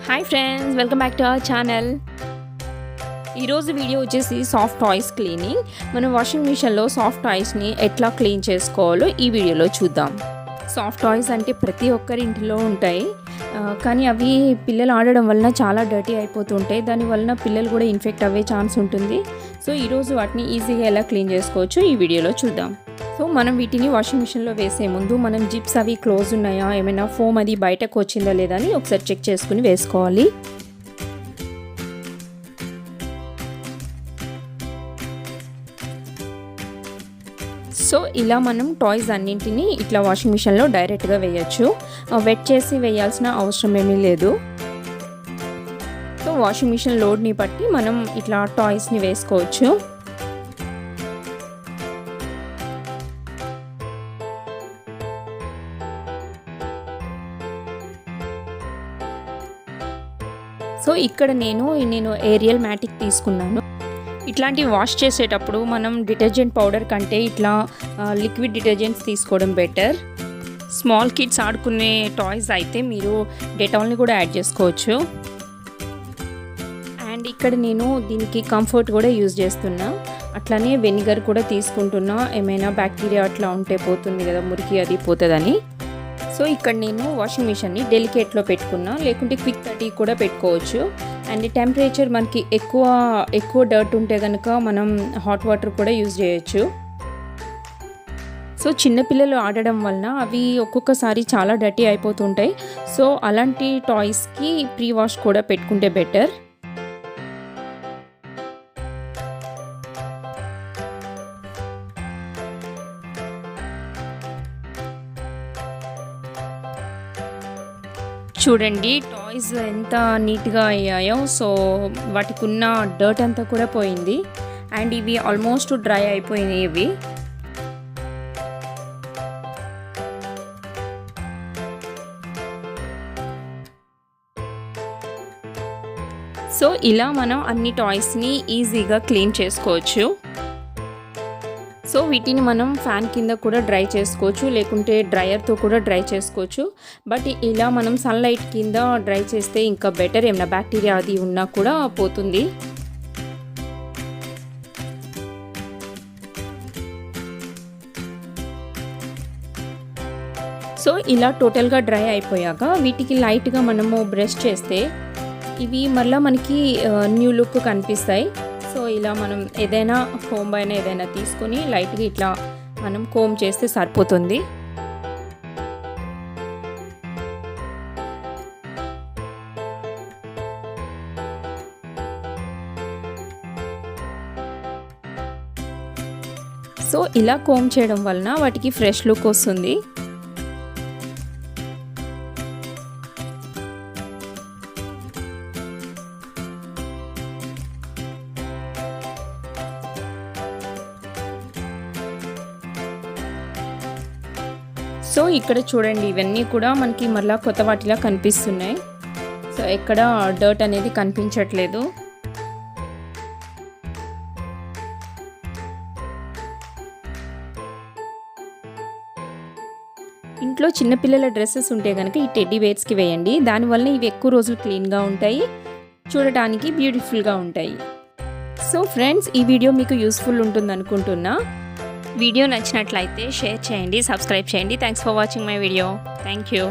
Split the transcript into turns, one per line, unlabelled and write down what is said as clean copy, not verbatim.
Hi friends, welcome back to our channel. ఈరోజు video వచ్చేసి soft toys cleaning. మనం washing మిషన్లో సాఫ్ట్ టాయ్స్ని ఎట్లా క్లీన్ చేసుకోవాలో ఈ వీడియోలో చూద్దాం. సాఫ్ట్ టాయ్స్ అంటే ప్రతి ఒక్కరి ఇంటిలో ఉంటాయి, కానీ అవి పిల్లలు ఆడడం వలన చాలా డర్టీ అయిపోతుంటాయి. దానివలన పిల్లలు కూడా ఇన్ఫెక్ట్ అవ్వే ఛాన్స్ ఉంటుంది. సో ఈరోజు వాటిని ఈజీగా ఎలా క్లీన్ చేసుకోవచ్చు ఈ వీడియోలో చూద్దాం. సో మనం వీటిని వాషింగ్ మిషన్లో వేసే ముందు మనం జిప్స్ అవి క్లోజ్ ఉన్నాయా, ఏమైనా ఫోమ్ అది బయటకు వచ్చిందా లేదా అని ఒకసారి చెక్ చేసుకుని వేసుకోవాలి. సో ఇలా మనం టాయ్స్ అన్నింటినీ ఇట్లా వాషింగ్ మిషన్లో డైరెక్ట్గా వేయచ్చు. వెట్ చేసి వేయాల్సిన అవసరం ఏమీ లేదు. సో వాషింగ్ మిషన్ లోడ్ని బట్టి మనం ఇట్లా టాయ్స్ని వేసుకోవచ్చు. సో ఇక్కడ నేను ఏరియల్ మ్యాటిక్ తీసుకున్నాను. ఇట్లాంటి వాష్ చేసేటప్పుడు మనం డిటర్జెంట్ పౌడర్ కంటే ఇట్లా లిక్విడ్ డిటర్జెంట్స్ తీసుకోవడం బెటర్. స్మాల్ కిడ్స్ ఆడుకునే టాయ్స్ అయితే మీరు డెటాల్ని కూడా యాడ్ చేసుకోవచ్చు. అండ్ ఇక్కడ నేను దీనికి కంఫర్ట్ కూడా యూజ్ చేస్తున్నా. అట్లానే వెనిగర్ కూడా తీసుకుంటున్నా. ఏమైనా బ్యాక్టీరియా అట్లా ఉంటే పోతుంది కదా, మురికి అది పోతుందని. సో ఇక్కడ నేను వాషింగ్ మిషన్ని డెలికేట్లో పెట్టుకున్నా, లేకుంటే క్విక్ 30 కూడా పెట్టుకోవచ్చు. అండ్ టెంపరేచర్ మనకి ఎక్కువ డర్ట్ ఉంటే కనుక మనం హాట్ వాటర్ కూడా యూజ్ చేయొచ్చు. సో చిన్నపిల్లలు ఆడడం వలన అవి ఒక్కొక్కసారి చాలా డర్టీ అయిపోతుంటాయి. సో అలాంటి టాయ్స్కి ప్రీ వాష్ కూడా పెట్టుకుంటే బెటర్. చూడండి టాయ్స్ ఎంత నీట్గా అయ్యాయో. సో వాటికి ఉన్న డర్ట్ అంతా కూడా పోయింది. అండ్ ఇవి ఆల్మోస్ట్ డ్రై అయిపోయినాయి ఇవి. సో ఇలా మనం అన్ని టాయ్స్ని ఈజీగా క్లీన్ చేసుకోవచ్చు. సో వీటిని మనం ఫ్యాన్ కింద కూడా డ్రై చేసుకోవచ్చు, లేకుంటే డ్రయర్తో కూడా డ్రై చేసుకోవచ్చు. బట్ ఇలా మనం సన్లైట్ కింద డ్రై చేస్తే ఇంకా బెటర్. ఏమైనా బ్యాక్టీరియా అది ఉన్నా కూడా పోతుంది. సో ఇలా టోటల్గా డ్రై అయిపోయాక వీటికి లైట్గా మనము బ్రష్ చేస్తే ఇవి మళ్ళీ మనకి న్యూ లుక్ కనిపిస్తాయి. సో ఇలా మనం ఏదైనా కోంబ్ అయినా ఏదైనా తీసుకొని లైట్గా ఇట్లా మనం కోంబ్ చేస్తే సరిపోతుంది. సో ఇలా కోంబ్ చేయడం వలన వాటికి ఫ్రెష్ లుక్ వస్తుంది. సో ఇక్కడ చూడండి ఇవన్నీ కూడా మనకి మళ్ళీ కొత్త వాటిలా కనిపిస్తున్నాయి. సో ఎక్కడ డర్ట్ అనేది కనిపించట్లేదు. ఇంట్లో చిన్నపిల్లల డ్రెస్సెస్ ఉంటే కనుక ఈ టెడ్డీ బేర్స్కి వేయండి. దానివల్ల ఇవి ఎక్కువ రోజులు క్లీన్గా ఉంటాయి, చూడటానికి బ్యూటిఫుల్గా ఉంటాయి. సో ఫ్రెండ్స్, ఈ వీడియో మీకు యూస్ఫుల్ ఉంటుంది అనుకుంటున్నా. వీడియో నచ్చినట్లయితే షేర్ చేయండి, సబ్స్క్రైబ్ చేయండి. Thanks for watching my video. Thank you.